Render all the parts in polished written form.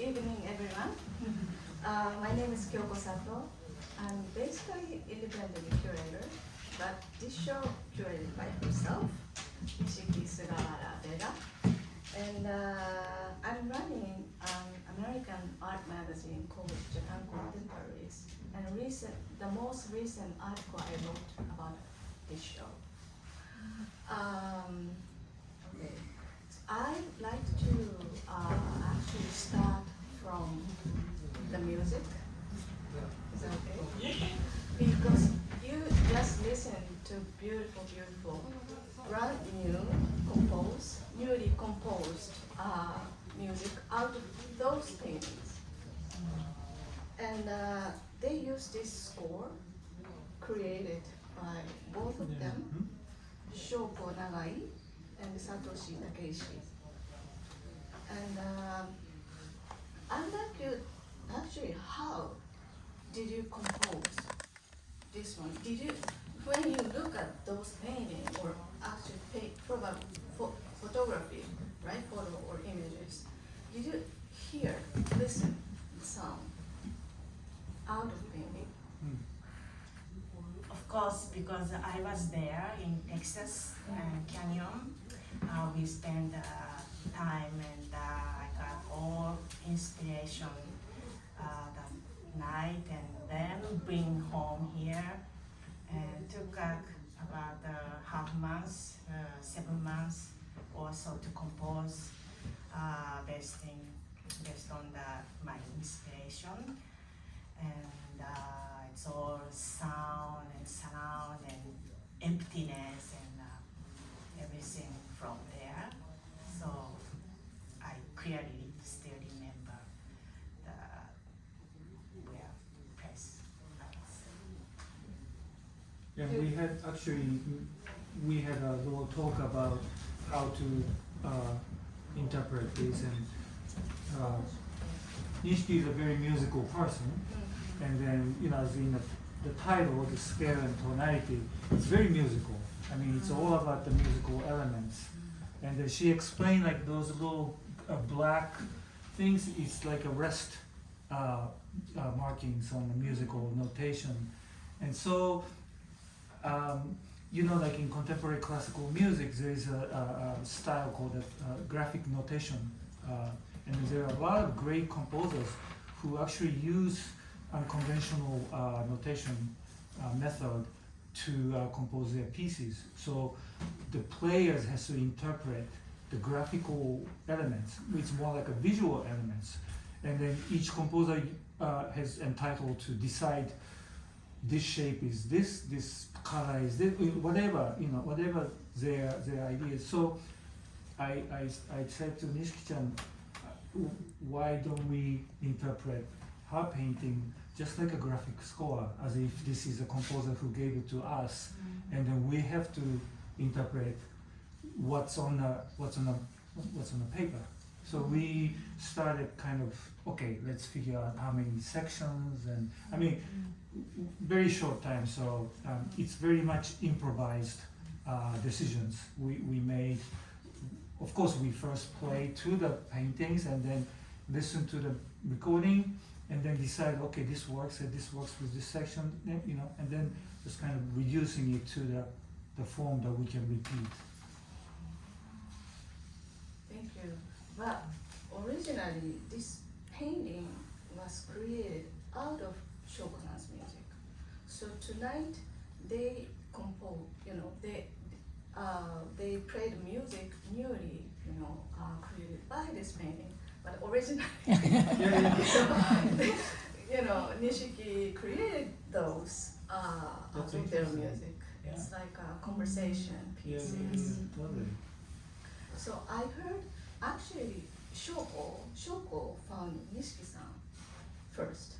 evening, everyone. My name is Kyoko Sato. I'm basically independent curator, but this show curated by herself, Nishiki Sugawara-Beda. And I'm running an American art magazine called Japan Contemporaries. And the most recent article I wrote about this show. Okay. I'd like to actually start from the music. Is that okay? Because you just listened to beautiful, beautiful, brand new, newly composed music out of those paintings. And they use this score created by both of them, Shoko Nagai and Satoshi Takeishi. And I'd like you, actually, how did you compose this one? Did you, when you look at those paintings, or actually photography, right, photo or images, did you listen, the sound out of painting? Of course, because I was there in Texas Canyon, we spent time and I got all inspiration that night and then bring home here and took about half months, 7 months or so to compose based on my inspiration. And it's all sound and surround and emptiness and everything from there. So I clearly still remember where place I was. Yeah, we had a little talk about how to interpret this, and Nishiki is a very musical person. And then, as in the title, the scale and tonality, it's very musical. I mean, it's all about the musical elements. And then she explained like those little black things, it's like a rest markings on the musical notation. And so, like in contemporary classical music, there is a style called graphic notation. And there are a lot of great composers who actually use unconventional notation method to compose their pieces. So the players has to interpret the graphical elements, it's more like a visual elements. And then each composer has entitled to decide this shape is this color is this, whatever their ideas. So I said to Nishiki-chan, why don't we interpret her painting just like a graphic score, as if this is a composer who gave it to us, and then we have to interpret what's on the paper. So we started kind of, okay, let's figure out how many sections, and I mean, very short time. So it's very much improvised decisions we made. Of course, we first play to the paintings and then listen to the recording, and then decide, okay, this works and this works with this section, and then just kind of reducing it to the form that we can repeat. Thank you. But originally, this painting was created out of Shogun's music. So tonight, they compose, they played music newly, created by this painting. But originally, Nishiki created those out of their music. Yeah. It's like conversation pieces. Totally. So I heard, actually, Shoko found Nishiki-san first.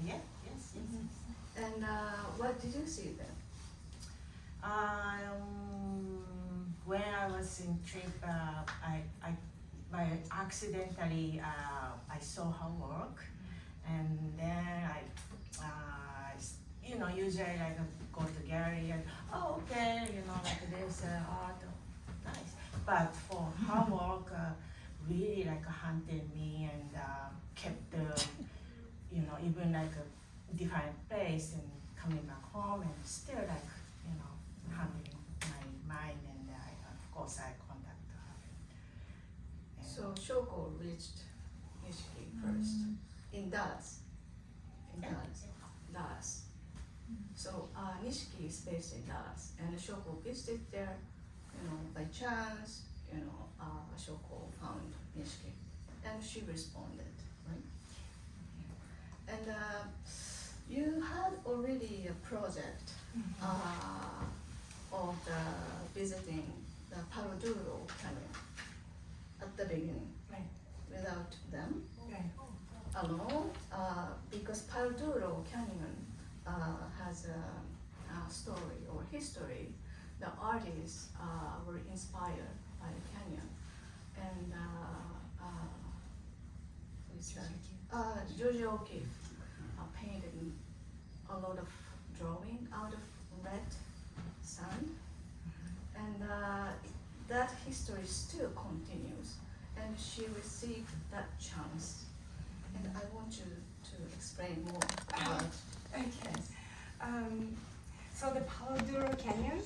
Yes. And what did you see then? When I was in trip, I accidentally I saw her work, and then usually I go to gallery and okay, like this art, nice. But for her work, really like hunted me and kept the, you know, even like a different place and coming back home and still like, you know, handling my mind, and of course I contact her. And So Shoko reached Nishiki first in Dallas. In Dallas. So Nishiki is based in Dallas, and Shoko visited there, you know, by chance. You know, Shoko found Nishiki, and she responded, right? And you had already a project of the visiting the Paraduro Canyon at the beginning, Right. without them Right. alone, because Paraduro Canyon has a story or history. The artists were inspired by the canyon, and Georgia O'Keeffe painted a lot of drawing out of red sand, and that history still continues, and she received that chance, and I want you to explain more about Okay. So the Paladuro Canyon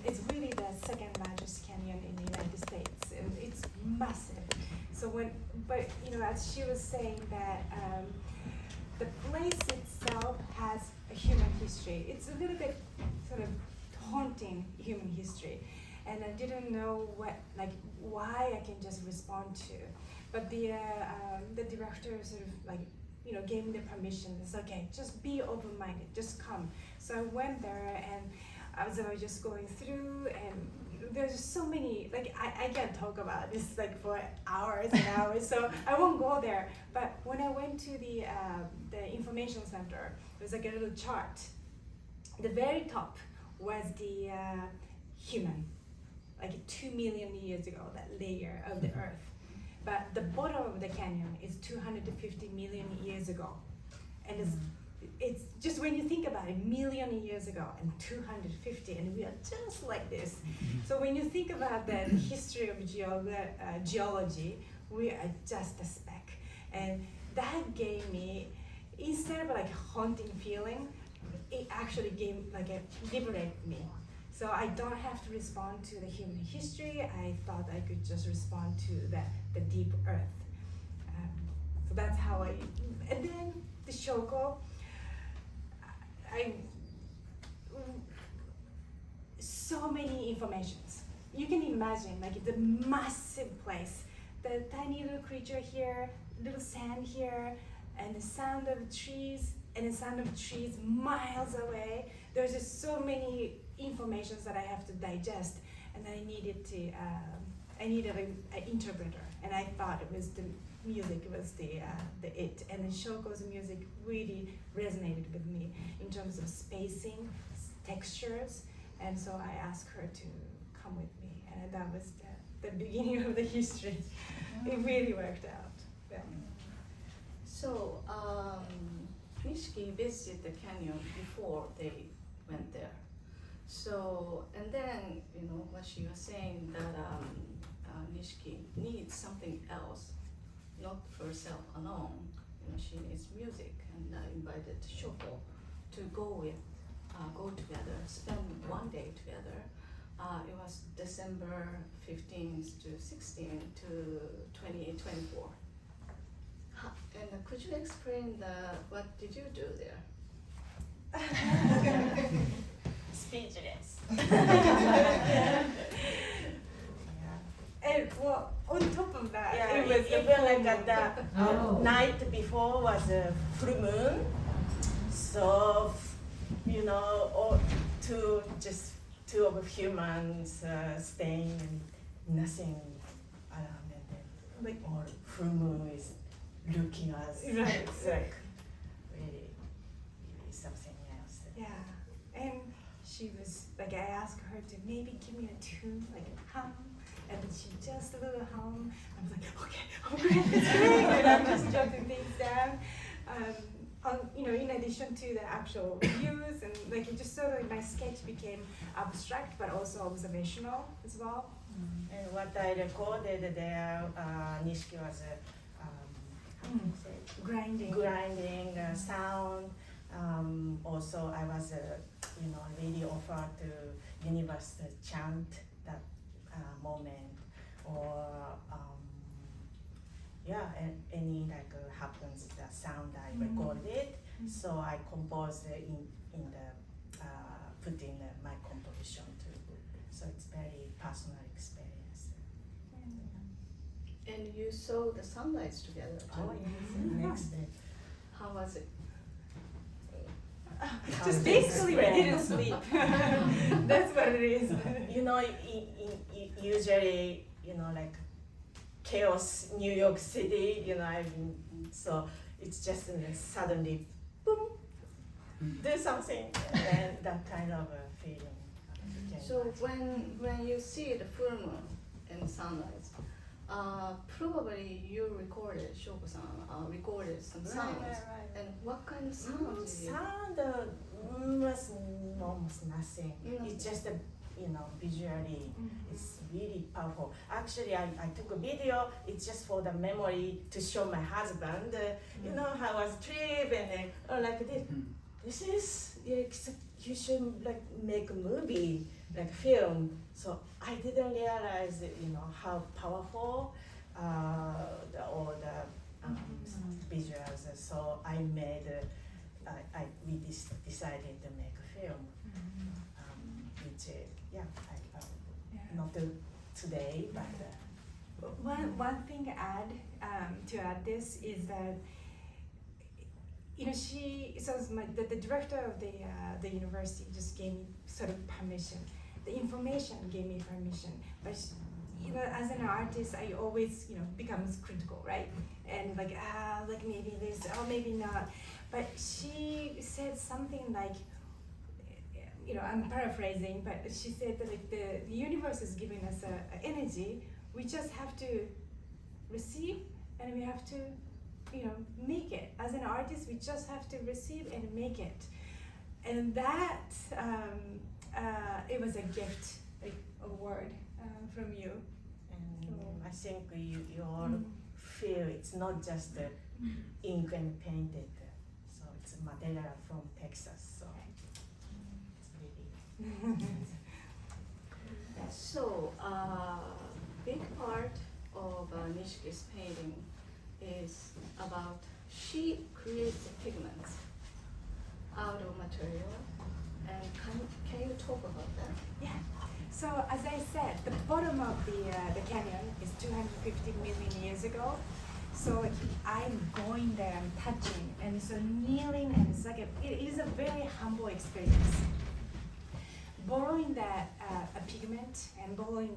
is really the second largest canyon in the United States, and it's massive. So but you know, as she was saying that the place itself has a human history. It's a little bit sort of haunting human history, and I didn't know why I can just respond to, but the director sort of like, you know, gave me the permission. It's okay, just be open-minded, just come. So I went there, and I was just going through, and there's just so many, like I can't talk about this like for hours and hours, so I won't go there. But when I went to the information center, it was like a little chart. The very top was the human, like 2 million years ago, that layer of the earth. But the bottom of the canyon is 250 million years ago. And it's just when you think about it, million years ago and 250, and we are just like this. So when you think about the history of geology, we are just a speck. And that gave me, instead of like haunting feeling, it actually gave like a liberated me. So I don't have to respond to the human history. I thought I could just respond to the deep earth. So that's how and then the Shoko, so many informations. You can imagine, like the massive place, the tiny little creature here, little sand here, and the sound of trees, and the sound of trees miles away. There's just so many informations that I have to digest, and I needed an interpreter, and I thought it was the music was the it, and then Shoko's music really resonated with me in terms of spacing, textures, and so I asked her to come with me, and that was the beginning of the history. It really worked out. Yeah. So, Nishiki visited the canyon before they went there. So, and then, you know, what she was saying that Nishiki needs something else, not for herself alone. You know, she needs music, and I invited Shoko to go together, spend one day together. It was December 15th to 16th to 2024. And could you explain what did you do there? speechless. And well, on top of that, Yeah, it was even like at the night before was a full moon, so you know, or two of humans staying and nothing around, and then like all full moon is looking at us. Right. It's like really something else. yeah, and she was like, I asked her to maybe give me a tune, like a hum, and she just a little hum. I was like, okay, that's great, and I'm just jotting things down. in addition to the actual views, and like it just sort of my sketch became abstract but also observational as well. And what I recorded there, Nishiki was how do you say? Grinding sound. Also, I was really offered to universe chant that moment, or any like happens the sound I recorded. So I composed in the put in my composition too. So it's very personal experience. And you saw the sunlights together too. Oh yes, next day. How was it? Just basically we didn't sleep. That's what it is. Usually, like chaos, New York City, so it's just suddenly, boom, do something, and that kind of a feeling. So when you see the full moon and sunlight, probably you recorded, Shoko-san recorded some sounds. Right. And what kind of sounds did you? Sound was almost nothing. It's just visually, it's really powerful. Actually, I took a video. It's just for the memory to show my husband. How was trip and then like this. This is you should like make a movie, like film. So I didn't realize how powerful all the visuals. So I made. We decided to make a film, which not today, but one thing to add this is that the director of the university just gave me sort of permission. The information gave me permission, but as an artist, I always becomes critical, right? And like maybe this or maybe not. But she said something like, I'm paraphrasing, but she said that like the universe is giving us a energy. We just have to receive, and we have to, make it. As an artist, we just have to receive and make it. And that it was a gift, a word from you. And I think you all feel it's not just the ink and painted. So it's material from Texas. So it's really. So big part of Nishiki's painting is about she creates the pigments out of material. And can you talk about that? Yeah. So as I said, the bottom of the canyon is 250 million years ago. So I'm going there, I'm touching, and so kneeling, and it's like it is a very humble experience. Borrowing that a pigment and borrowing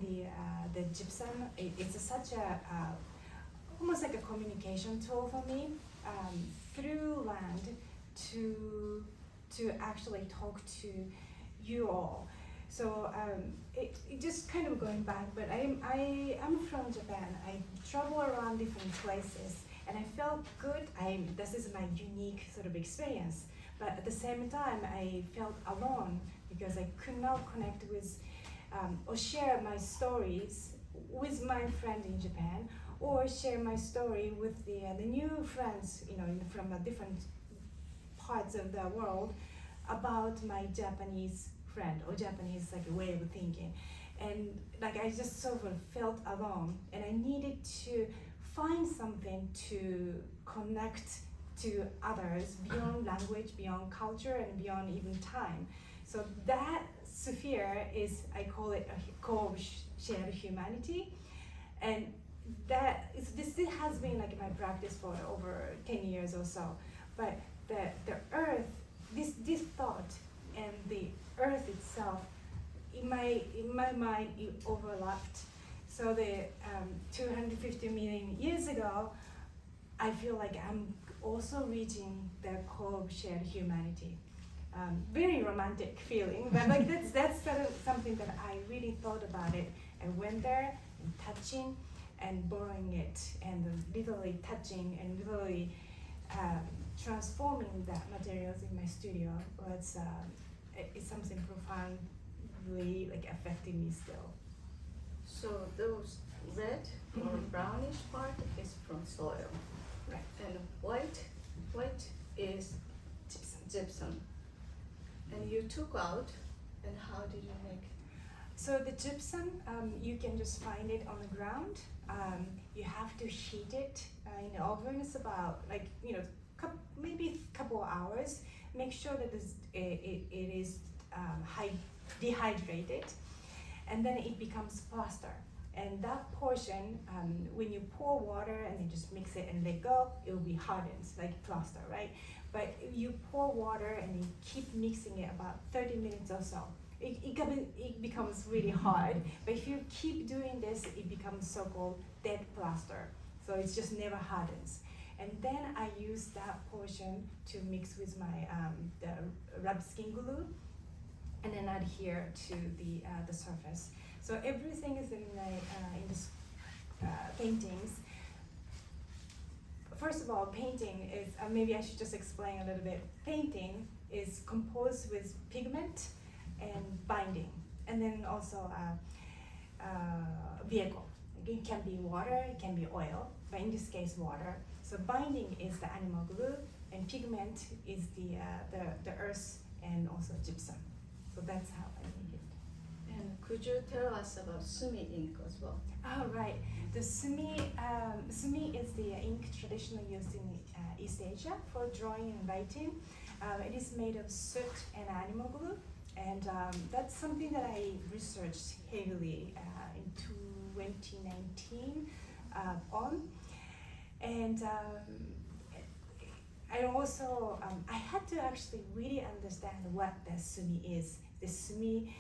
the gypsum, it's such a almost like a communication tool for me through land to actually talk to you all. So it just kind of going back, but I'm from Japan. I travel around different places, and I felt good. This is my unique sort of experience. But at the same time, I felt alone because I could not connect with or share my stories with my friend in Japan, or share my story with the new friends, from different parts of the world about my Japanese friend or Japanese way of thinking. And I just sort of felt alone, and I needed to find something to connect to others beyond language, beyond culture, and beyond even time. So that sphere is, I call it a core of shared humanity. And this has been my practice for over 10 years or so. But the earth, this thought and the earth itself, in my mind, it overlapped. So the 250 million years ago, I feel like I'm also reaching the core of shared humanity. Very romantic feeling, but that's sort of something that I really thought about it. I went there and touching and borrowing it, and literally touching and literally transforming that materials in my studio was it's something profoundly like affecting me still. So those red or brownish part is from soil. Right. And white is gypsum. And you took out, and how did you make? So the gypsum, you can just find it on the ground. You have to heat it in the oven. It's about maybe a couple of hours. Make sure that it is dehydrated, and then it becomes plaster. And that portion, when you pour water and you just mix it and let go, it will be hardened like plaster, right? But if you pour water and you keep mixing it about 30 minutes or so, it becomes really hard. But if you keep doing this, it becomes so-called dead plaster. So it just never hardens. And then I use that portion to mix with my the rub skin glue, and then adhere to the surface. So everything is in this paintings. First of all, painting is, maybe I should just explain a little bit. Painting is composed with pigment and binding, and then also vehicle. It can be water, it can be oil, but in this case, water. So binding is the animal glue, and pigment is the earth and also gypsum. So that's how I made it. And could you tell us about sumi ink as well? Oh, right. The sumi is the ink traditionally used in East Asia for drawing and writing. It is made of soot and animal glue, and that's something that I researched heavily in 2019 on. And I also I had to actually really understand what the sumi is. The sumi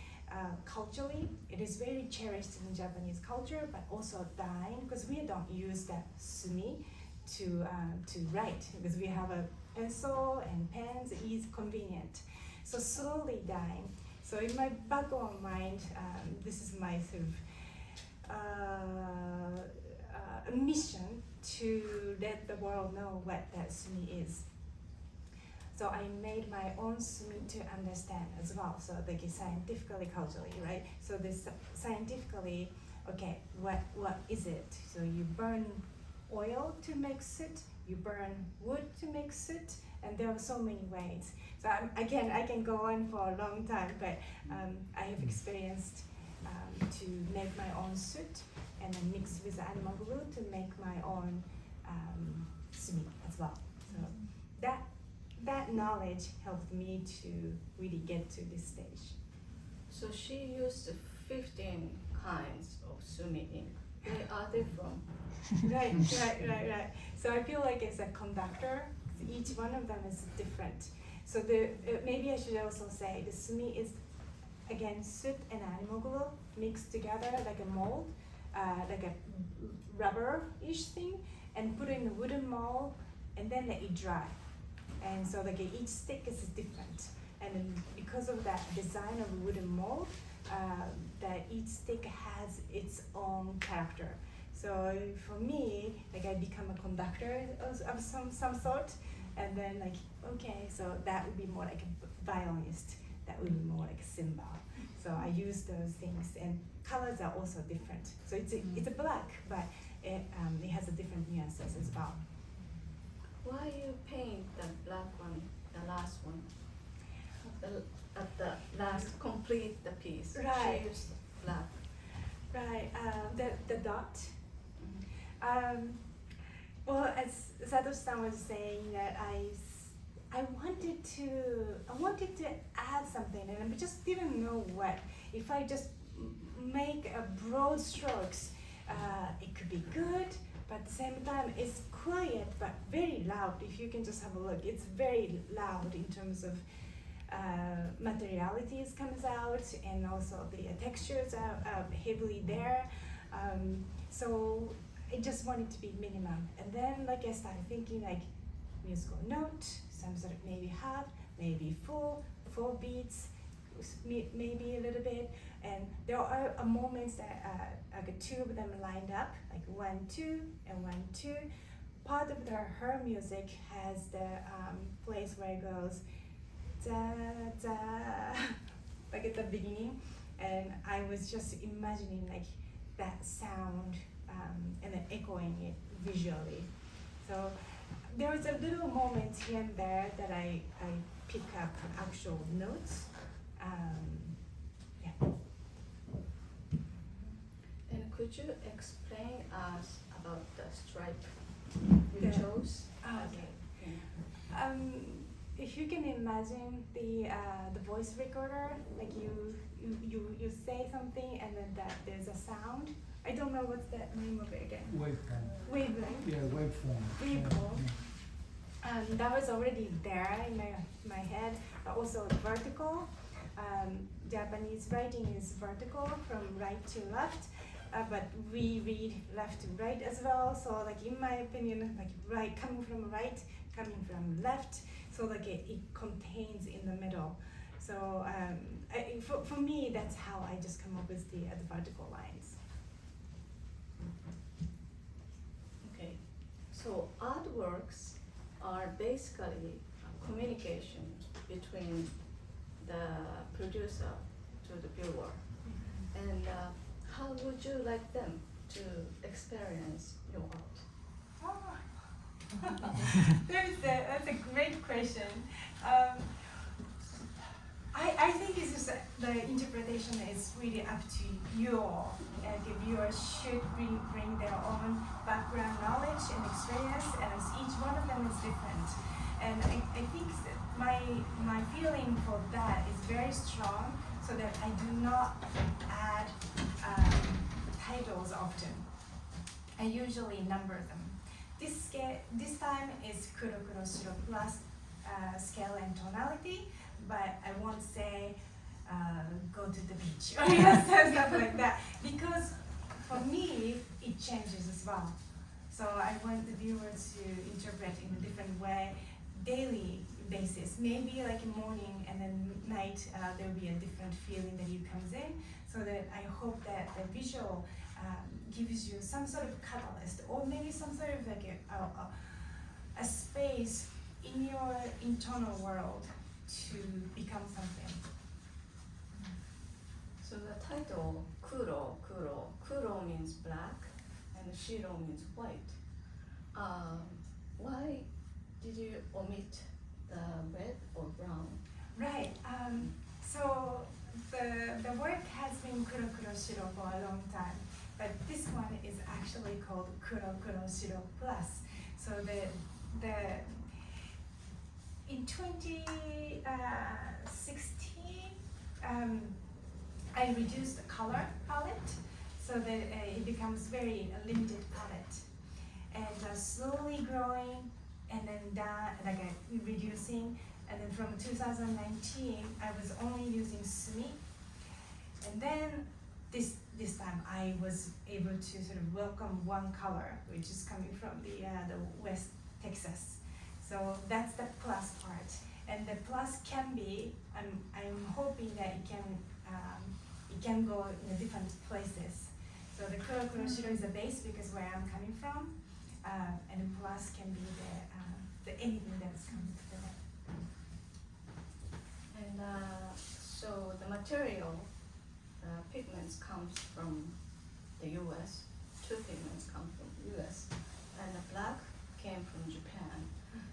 culturally, it is very cherished in Japanese culture, but also dyeing, because we don't use that sumi to write, because we have a pencil and pens, it is convenient. So slowly dyeing. So in my background mind, this is my sort of mission to let the world know what that sumi is. So I made my own sumi to understand as well. So like scientifically, culturally, right? So this scientifically, okay, what is it? So you burn oil to make soot, you burn wood to make soot, and there are so many ways. So I can go on for a long time, but I have experienced to make my own soot and then mix with animal glue to make my own sumi as well. So that knowledge helped me to really get to this stage. So she used 15 kinds of sumi ink. Where are they from? Right. So I feel like it's a conductor. Each one of them is different. So maybe I should also say the sumi is, again, soot and animal glue mixed together like a mold, like a rubber-ish thing, and put in a wooden mold, and then let it dry. And so like each stick is different. And then because of that design of a wooden mold, that each stick has its own character. So for me, like I become a conductor of some sort, and then like, okay, so that would be more like a violinist, that would be more like a cymbal. So I use those things, and colors are also different. So it's a black, but it has a different nuances as well. Why you paint the black one, the last one? At the last, complete the piece. Right. She used black. Right, the dot. Well, as Sato-san was saying, that I wanted to add something, and I just didn't know what. If I just make a broad strokes, it could be good, but at the same time, it's quiet but very loud. If you can just have a look, it's very loud in terms of materialities comes out, and also the textures are heavily there. So I just wanted to be minimum. And then like I started thinking like musical note, some sort of maybe half, maybe full, 4 beats, maybe a little bit. And there are moments that like 2 of them lined up, like 1, 2, and 1, 2. part of her music has the place where it goes da da like at the beginning, and I was just imagining like that sound and then echoing it visually. So there was a little moment here and there that I pick up actual notes. Yeah. And could you explain us about the stripe you The- chose? Okay. Yeah. If you can imagine the voice recorder, like you say something and then that there's a sound. I don't know what's the name of it again. Waveform. Wavelength. Yeah, waveform. Waveform. Yeah. That was already there in my head, but also vertical. Japanese writing is vertical from right to left, but we read left to right as well. So like in my opinion, like right coming from right, coming from left. So like it contains in the middle. So for me, that's how I just come up with the vertical lines. Okay. So artworks are basically a communication between the producer to the viewer. And how would you like them to experience your art? That's a great question. I think it's just the interpretation is really up to you all. The viewers should bring their own background knowledge and experience, and each one of them is different. And I think that my feeling for that is very strong, so that I do not add titles often. I usually number them. This time is Kuro Kuro Shiro plus Scale and Tonality, but I won't say go to the beach or stuff like that, because for me it changes as well. So I want the viewers to interpret in a different way, daily basis. Maybe like in morning and then night there will be a different feeling that you comes in. So that I hope that the visual gives you some sort of catalyst, or maybe some sort of like a space in your internal world to become something. So the title Kuro means black and Shiro means white. Why did you omit the red or brown? Right. So the work has been Kuro Kuro Shiro for a long time, but this one is actually called Kuro Kuro Shiro Plus. So in 2016, I reduced the color palette so that it becomes very limited palette, and slowly growing, and then down, like reducing, and then from 2019 I was only using Sumi, and then this time I was able to sort of welcome one color, which is coming from the West Texas. So that's the plus part, and the plus can be. I'm hoping that it can go in different places. So the Kuro Kuro Shiro is the base because where I'm coming from, and the plus can be the anything that's coming from it. And so the material, pigments comes from the U.S. Two pigments come from the U.S. and the black came from Japan.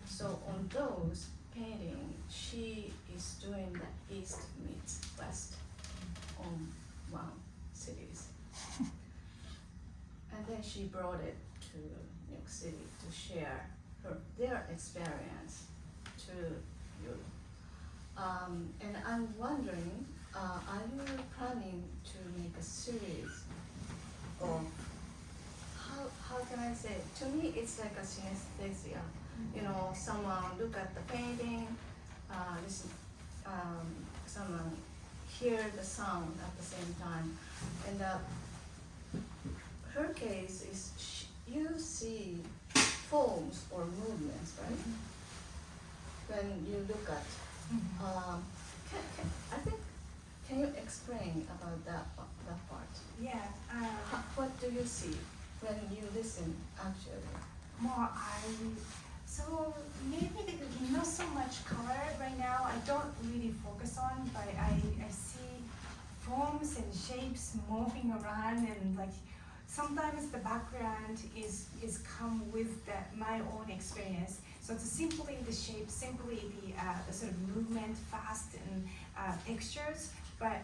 So on those painting, she is doing the East meets West on one cities. And then she brought it to New York City to share their experience to you. And I'm wondering, are you planning to make a series of, how can I say it? To me it's like a synesthesia. You know, someone look at the painting, listen, someone hear the sound at the same time. And her case is you see forms or movements, right? When you look at, can you explain about that part? Yeah. What do you see when you listen actually? more airy. So maybe not so much color right now. I don't really focus on, but I see forms and shapes moving around, and like sometimes the background is come with my own experience. So it's simply the shape, simply the sort of movement, fast and textures. But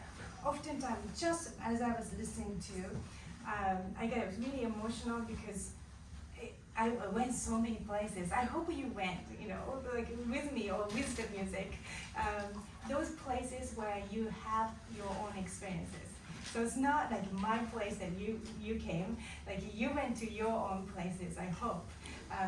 oftentimes, just as I was listening to, I got really emotional because I went so many places. I hope you went, like with me or with the music. Those places where you have your own experiences. So it's not like my place that you came, like you went to your own places, I hope.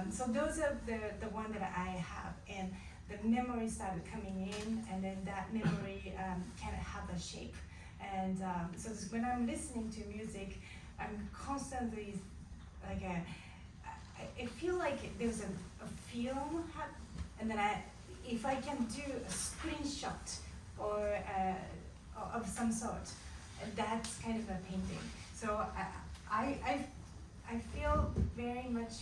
So those are the one that I have, and the memory started coming in, and then that memory kind of have a shape. And so when I'm listening to music, I'm constantly like I feel like there's a film, and then if I can do a screenshot or of some sort, that's kind of a painting. So I feel very much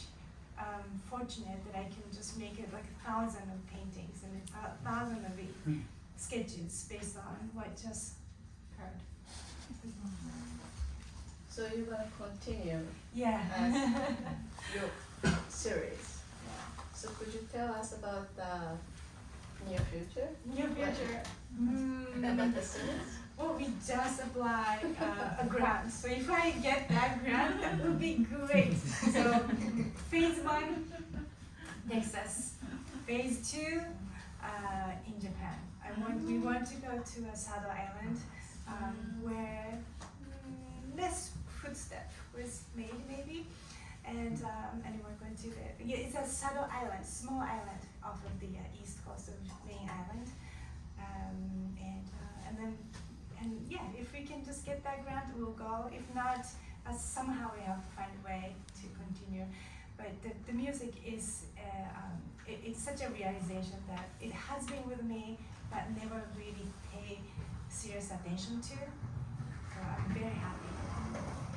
fortunate that I can just make it like 1,000 of paintings and 1,000 of sketches based on what just heard. So you're gonna continue Yeah. as your series. So could you tell us about the near future? Near future. About the series? Well, we just applied a grant. So if I get that grant, that would be great. So phase 1, Texas. Phase 2, in Japan. We want to go to a Sado Island where less footstep was made maybe. And we're going to it's a Sado Island, small island off of the east coast of main island. And yeah, if we can just get that grant, we'll go. If not, somehow we have to find a way to continue. But the music is, it's such a realization that it has been with me, but never really pay serious attention to. So I'm very happy